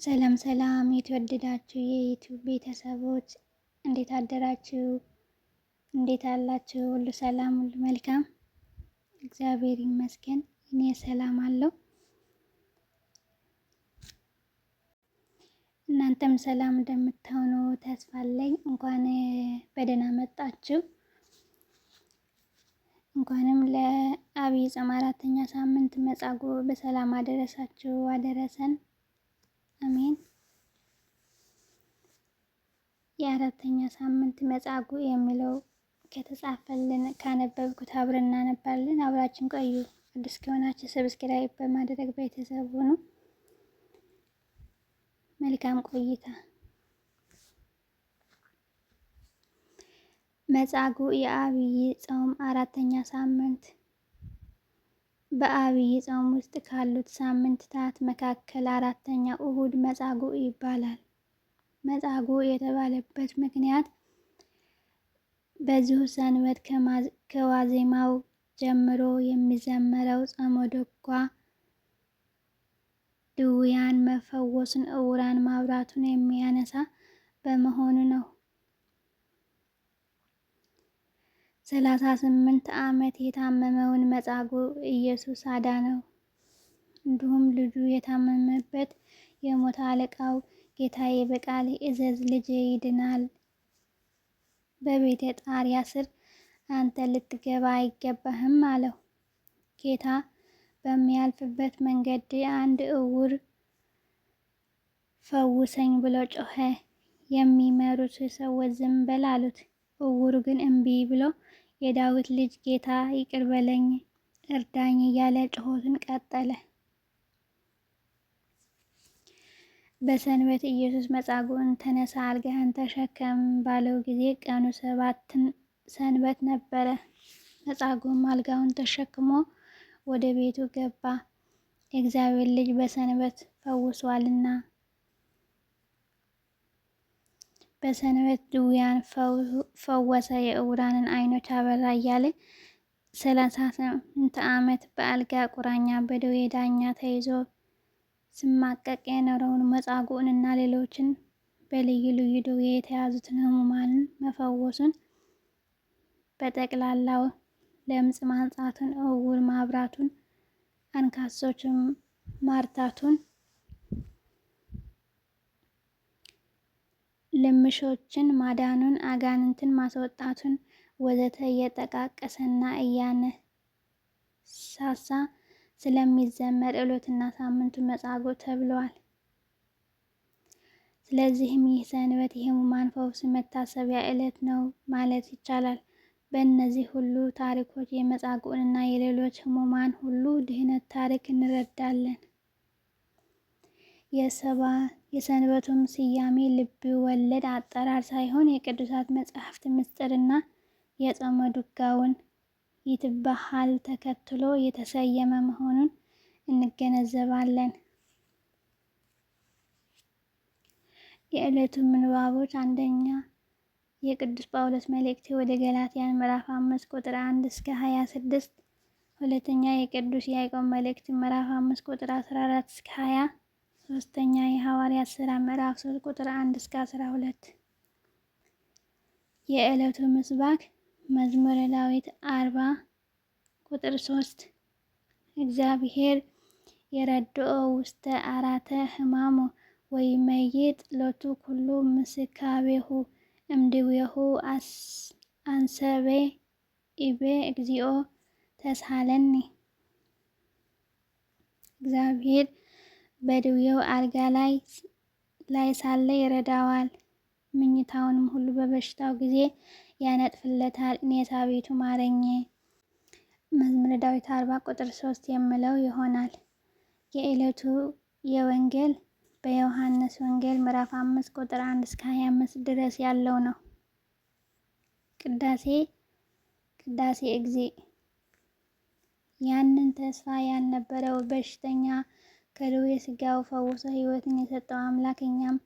ሰላም ሰላም የተወደዳችሁ የዩቲዩብ ቤተሰቦች እንዴት አደራችሁ? እንዴት አላችሁ? ሁሉ ሰላም፣ ሁሉ መልካም፣ እግዚአብሔር ይመስገን። እኔ ሰላም አለው። እናንተም ሰላም እንደምትሆኑ ተስፋ አለኝ። እንኳን በደህና መጣችሁ። እንኳንም ለዐቢይ ጾም 4ኛ ሳምንት መጻጉዕ በሰላም አደረሳችሁ አደረሰን። አሜን። የ4ኛ ሳምንት መጻጉዕ የሚለው ከተጻፈልን ካነበብኩት አብረን እናነባለን። አብራችን ቆዩ። አዲስ ከሆናችሁ ሰብስክራይብ በማድረግ ቤተሰብ ሁኑ። መልካም ቆይታ። መጻጉዕ የዐቢይ ጾም 4ኛ ሳምንት። በዐቢይ ጾም ውስጥ ካሉት ሳምንታት መካከል 4ኛው እሁድ መጻጉዕ ይባላል። መጻጉዕ የተባለበት ምክንያት በዚሁ ሰንበት ከዋዜማው ጀምሮ የሚዘመረው ጾመ ድጓ ድውያን መፈወሱን፣ ዕውራን ማብራቱን የሚያነሳ በመሆኑ ነው። 38 ዓመት የታመመውን መጻጉዕ ኢየሱስ አዳነው። እንዲሁም ልጁ የታመመበት የሞት አለቃው ጌታዬ በቃልህ እዘዝ ልጄ ይድናል፣ በቤቴ ጣሪያ ስር አንተ ልትገባ አይገባህም አለው። ጌታ በሚያልፍበት መንገድ አንድ ዕውር ፈውሰኝ ብሎ ጮኸ። የሚመሩት ሰዎች ዝም በል አሉት። ዕውሩ ግን እምቢ ብሎ የዳዊት ልጅ ጌታ ይቅር በለኝ እርዳኝ እያለ ጩኸቱን ቀጠለ። በሰንበት ኢየሱስ መጻጉዕን ተነሳ አልጋህን ተሸከም ባለው ጊዜ ቀኑ 7 ሰንበት ነበረ። መጻጉዕም አልጋውን ተሸክሞ ወደ ቤቱ ገባ፣ የእግዚአብሔር ልጅ በሰንበት ፈውሷልና። በሰንበት ድውያን ፈወሰ፣ የዕውራንን ዓይኖች አበራ እያለ 38 ዓመት በአልጋ ቁራኛ በደዌ ዳኛ ተይዞ ሲማቀቅ የኖረውን መጻጉዕን እና ሌሎችን በልዩ ልዩ ደዌ የተያዙትን ሕሙማንን መፈወሱን፣ በጠቅላላው ለምጽ ማንጻቱን፣ ዕውር ማብራቱን፣ አንካሶችን ማርታቱን፣ ልምሾችን ማዳኑን፣ አጋንንትን ማስወጣቱን ወዘተ እየጠቃቀሰና እያነሳሳ ስለሚዘመር ዕለቱና ሳምንቱ መጻጉዕ ተብሏል። ስለዚህም ይህ ሰንበት የሕሙማን ፈውስ መታሰቢያ ዕለት ነው ማለት ይቻላል። በእነዚህ ሁሉ ታሪኮች የመጻጉዕንና የሌሎች ሕሙማን ሁሉ ድህነት ታሪክ እንረዳለን። የሰንበቱም ስያሜ ልብ ወለድ አጠራር ሳይሆን የቅዱሳት መጻሕፍት ምስጢርና የጾመ ድጓውን ይትበሃል ተከትሎ የተሰየመ መሆኑን እንገነዘባለን። የዕለቱ ምንባቦች፣ አንደኛ የቅዱስ ጳውሎስ መልእክት ወደ ገላትያን ምዕራፍ 5 ቁጥር 1 እስከ 26፣ ሁለተኛ የቅዱስ ያዕቆብ መልእክት ምዕራፍ 5 ቁጥር 14 እስከ 20፣ ሶስተኛ የሐዋርያት ሥራ ምዕራፍ 3 ቁጥር 1 እስከ 12። የዕለቱ ምስባክ መዝሙረ ዳዊት 40 ቁጥር 3 እግዚአብሔር የረድኦ ውስተ አራተ ሕማሙ ወይመይጥ ሎቱ ኩሉ ምስካቤሁ እምድዌሁ አንሰቤ ኢቤ እግዚኦ ተስሃለኒ። እግዚአብሔር በድዌው አልጋ ላይ ሳለ ይረዳዋል፣ ምኝታውንም ሁሉ በበሽታው ጊዜ ያነጥፍለታል። እኔስ አቤቱ ማረኝ። መዝሙረ ዳዊት 40 ቁጥር 3 የሚለው ይሆናል። የዕለቱ የወንጌል በዮሐንስ ወንጌል ምዕራፍ 5 ቁጥር 1 እስከ 25 ድረስ ያለው ነው። ቅዳሴ እግዚእ። ያንን ተስፋ ያልነበረው በሽተኛ ከደዌ ሥጋው ፈውሶ ሕይወትን የሰጠው አምላክ እኛም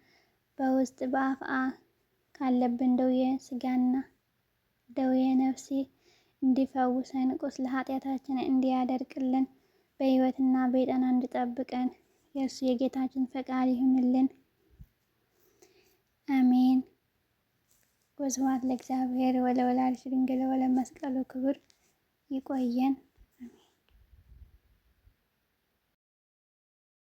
በውስጥ በአፍአ ካለብን ደዌ ሥጋና ደዌ ነፍስ እንዲፈውሰን፣ ቁስለ ኃጢአታችንን እንዲያደርቅልን፣ በሕይወትና በጤና እንዲጠብቀን የእርሱ የጌታችን ፈቃድ ይሁንልን። አሜን። ወስብሐት ለእግዚአብሔር ወለወላዲቱ ድንግል ወለመስቀሉ ክቡር። ይቆየን።